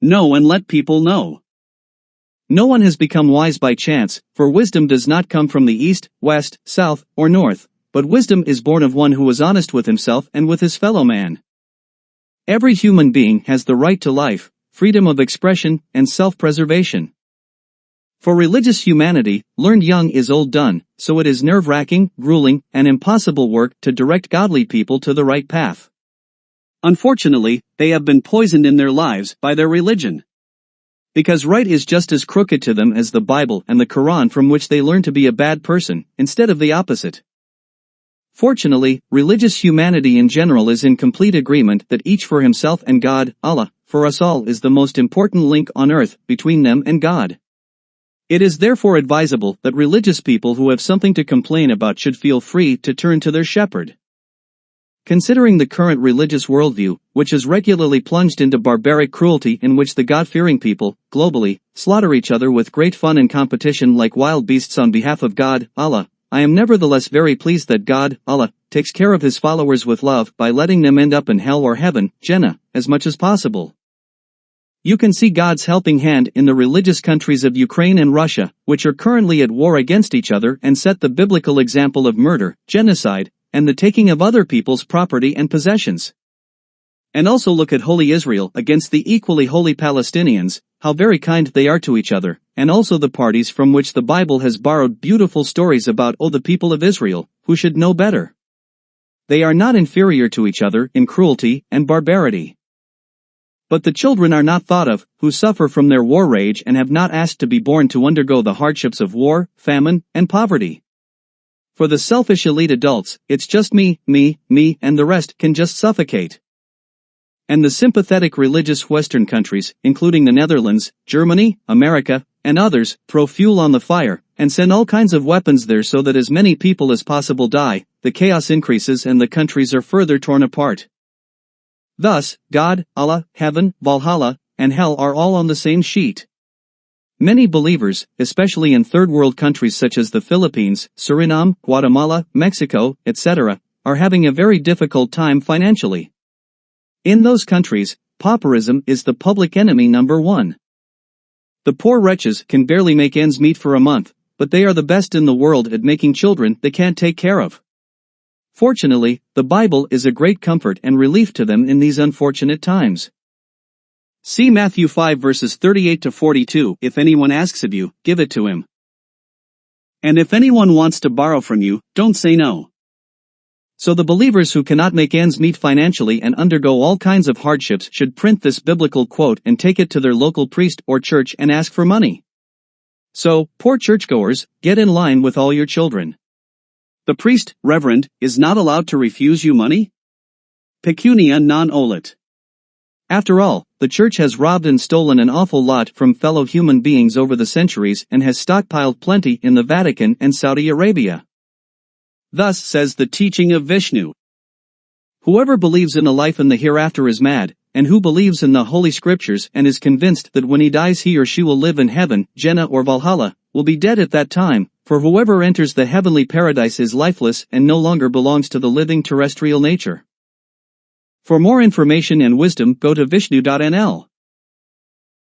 Know and let people know. No one has become wise by chance, for wisdom does not come from the east, west, south, or north, but wisdom is born of one who was honest with himself and with his fellow man. Every human being has the right to life, freedom of expression, and self-preservation. For religious humanity, learned young is old done, so it is nerve-wracking, grueling, and impossible work to direct godly people to the right path. Unfortunately, they have been poisoned in their lives by their religion. Because right is just as crooked to them as the Bible and the Quran, from which they learn to be a bad person, instead of the opposite. Fortunately, religious humanity in general is in complete agreement that each for himself and God, Allah, for us all is the most important link on earth between them and God. It is therefore advisable that religious people who have something to complain about should feel free to turn to their shepherd. Considering the current religious worldview, which is regularly plunged into barbaric cruelty in which the God-fearing people, globally, slaughter each other with great fun and competition like wild beasts on behalf of God, Allah, I am nevertheless very pleased that God, Allah, takes care of his followers with love by letting them end up in hell or heaven, Jannah, as much as possible. You can see God's helping hand in the religious countries of Ukraine and Russia, which are currently at war against each other and set the biblical example of murder, genocide, and the taking of other people's property and possessions. And also look at holy Israel against the equally holy Palestinians, how very kind they are to each other, and also the parties from which the Bible has borrowed beautiful stories about the people of Israel, who should know better. They are not inferior to each other in cruelty and barbarity. But the children are not thought of, who suffer from their war rage and have not asked to be born to undergo the hardships of war, famine, and poverty. For the selfish elite adults, it's just me, and the rest can just suffocate. And the sympathetic religious Western countries, including the Netherlands, Germany, America, and others, throw fuel on the fire, and send all kinds of weapons there so that as many people as possible die, the chaos increases and the countries are further torn apart. Thus, God, Allah, heaven, Valhalla, and hell are all on the same sheet. Many believers, especially in third world countries such as the Philippines, Suriname, Guatemala, Mexico, etc., are having a very difficult time financially. In those countries, pauperism is the public enemy number one. The poor wretches can barely make ends meet for a month, but they are the best in the world at making children they can't take care of. Fortunately, the Bible is a great comfort and relief to them in these unfortunate times. See Matthew 5 verses 38 to 42. If anyone asks of you, give it to him. And if anyone wants to borrow from you, don't say no. So the believers who cannot make ends meet financially and undergo all kinds of hardships should print this biblical quote and take it to their local priest or church and ask for money. So, poor churchgoers, get in line with all your children. The priest, reverend, is not allowed to refuse you money? Pecunia non olet. After all, the church has robbed and stolen an awful lot from fellow human beings over the centuries and has stockpiled plenty in the Vatican and Saudi Arabia. Thus says the teaching of Vishnu. Whoever believes in a life in the hereafter is mad, and who believes in the Holy Scriptures and is convinced that when he dies he or she will live in heaven, Jannah or Valhalla, will be dead at that time, for whoever enters the heavenly paradise is lifeless and no longer belongs to the living terrestrial nature. For more information and wisdom, go to Vishnu.nl.